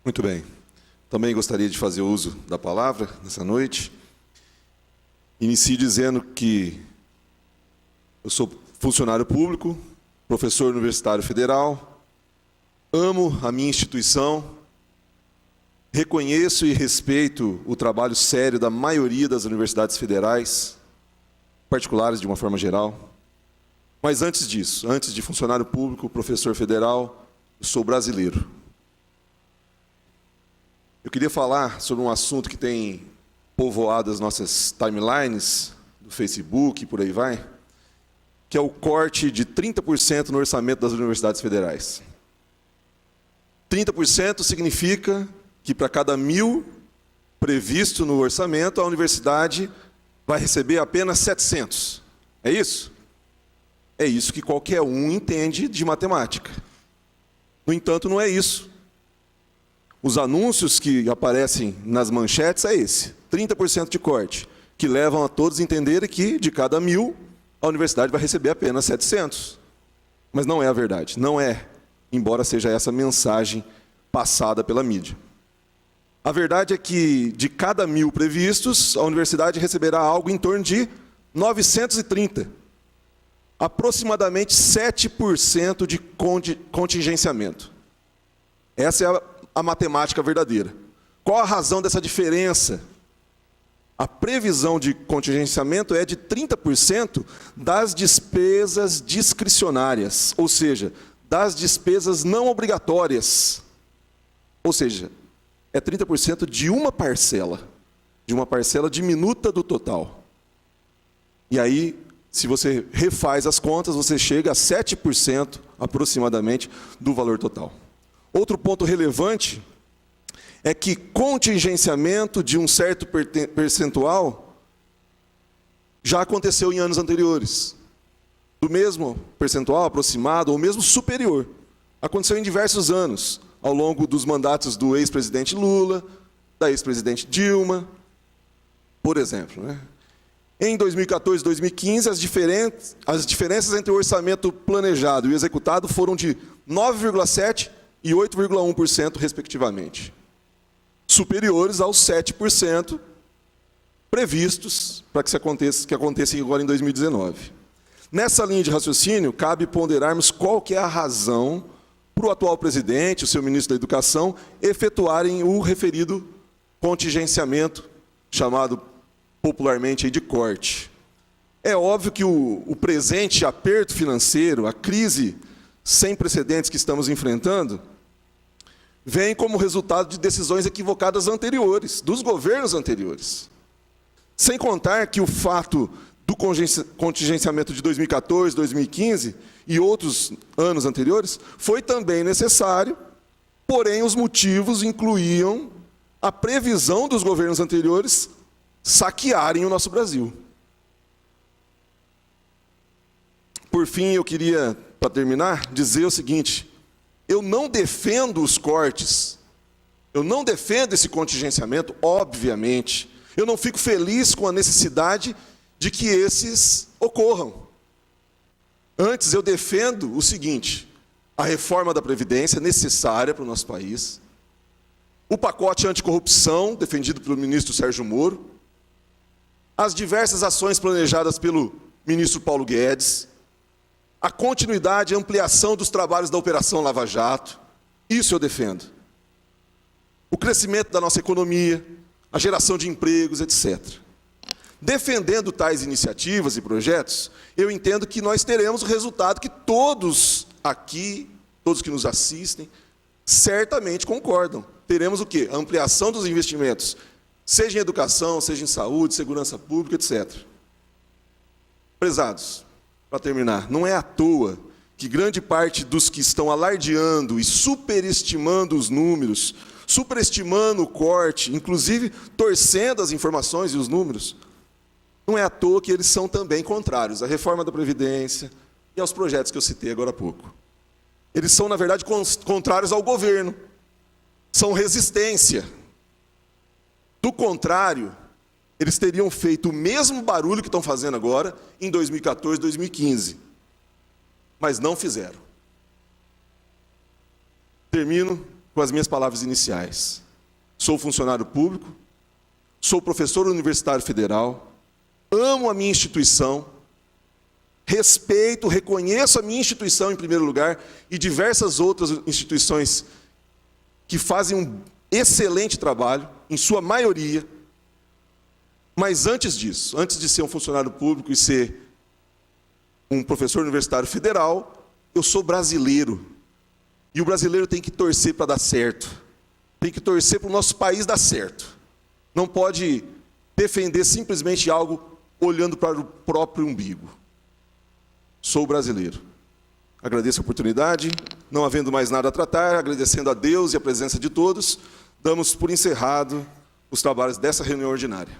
Muito bem. Também gostaria de fazer uso da palavra nessa noite. Inicio dizendo que eu sou funcionário público, professor universitário federal, amo a minha instituição, reconheço e respeito o trabalho sério da maioria das universidades federais, particulares de uma forma geral. Mas antes disso, antes de funcionário público, professor federal, eu sou brasileiro. Eu queria falar sobre um assunto que tem povoado as nossas timelines, do Facebook e por aí vai, que é o corte de 30% no orçamento das universidades federais. 30% significa que para cada 1.000 previsto no orçamento, a universidade vai receber apenas 700. É isso? É isso que qualquer um entende de matemática. No entanto, não é isso. Os anúncios que aparecem nas manchetes é esse, 30% de corte, que levam a todos a entenderem que, de cada 1.000, a universidade vai receber apenas 700. Mas não é a verdade, não é, embora seja essa mensagem passada pela mídia. A verdade é que, de cada 1.000 previstos, a universidade receberá algo em torno de 930. Aproximadamente 7% de contingenciamento. Essa é a matemática verdadeira. Qual a razão dessa diferença? A previsão de contingenciamento é de 30% das despesas discricionárias, ou seja, das despesas não obrigatórias. Ou seja, é 30% de uma parcela diminuta do total. E aí, se você refaz as contas, você chega a 7% aproximadamente do valor total. Outro ponto relevante é que contingenciamento de um certo percentual já aconteceu em anos anteriores. Do mesmo percentual aproximado ou mesmo superior. Aconteceu em diversos anos, ao longo dos mandatos do ex-presidente Lula, da ex-presidente Dilma, por exemplo, né? Em 2014 e 2015, as diferenças entre o orçamento planejado e o executado foram de 9,7% e 8,1%, respectivamente. Superiores aos 7% previstos para que aconteça agora em 2019. Nessa linha de raciocínio, cabe ponderarmos qual que é a razão para o atual presidente, o seu ministro da Educação, efetuarem o referido contingenciamento, chamado popularmente de corte. É óbvio que o presente aperto financeiro, a crise sem precedentes que estamos enfrentando, vem como resultado de decisões equivocadas anteriores, dos governos anteriores. Sem contar que o fato do contingenciamento de 2014, 2015 e outros anos anteriores foi também necessário, porém os motivos incluíam a previsão dos governos anteriores saquearem o nosso Brasil. Por fim, eu queria, para terminar, dizer o seguinte: eu não defendo os cortes, eu não defendo esse contingenciamento, obviamente. Eu não fico feliz com a necessidade de que esses ocorram. Antes, eu defendo o seguinte: a reforma da Previdência necessária para o nosso país, o pacote anticorrupção, defendido pelo ministro Sérgio Moro, as diversas ações planejadas pelo ministro Paulo Guedes, a continuidade e ampliação dos trabalhos da Operação Lava Jato, isso eu defendo. O crescimento da nossa economia, a geração de empregos, etc. Defendendo tais iniciativas e projetos, eu entendo que nós teremos o resultado que todos aqui, todos que nos assistem, certamente concordam. Teremos o quê? A ampliação dos investimentos, seja em educação, seja em saúde, segurança pública, etc. Prezados, para terminar, não é à toa que grande parte dos que estão alardeando e superestimando os números, superestimando o corte, inclusive torcendo as informações e os números, não é à toa que eles são também contrários à reforma da Previdência e aos projetos que eu citei agora há pouco. Eles são, na verdade, contrários ao governo. São resistência. Do contrário, eles teriam feito o mesmo barulho que estão fazendo agora em 2014, 2015. Mas não fizeram. Termino com as minhas palavras iniciais. Sou funcionário público, sou professor universitário federal, amo a minha instituição, respeito, reconheço a minha instituição em primeiro lugar e diversas outras instituições que fazem um excelente trabalho, em sua maioria. Mas antes disso, antes de ser um funcionário público e ser um professor universitário federal, eu sou brasileiro. E o brasileiro tem que torcer para dar certo. Tem que torcer para o nosso país dar certo. Não pode defender simplesmente algo olhando para o próprio umbigo. Sou brasileiro. Agradeço a oportunidade. Não havendo mais nada a tratar, agradecendo a Deus e a presença de todos, damos por encerrado os trabalhos dessa reunião ordinária.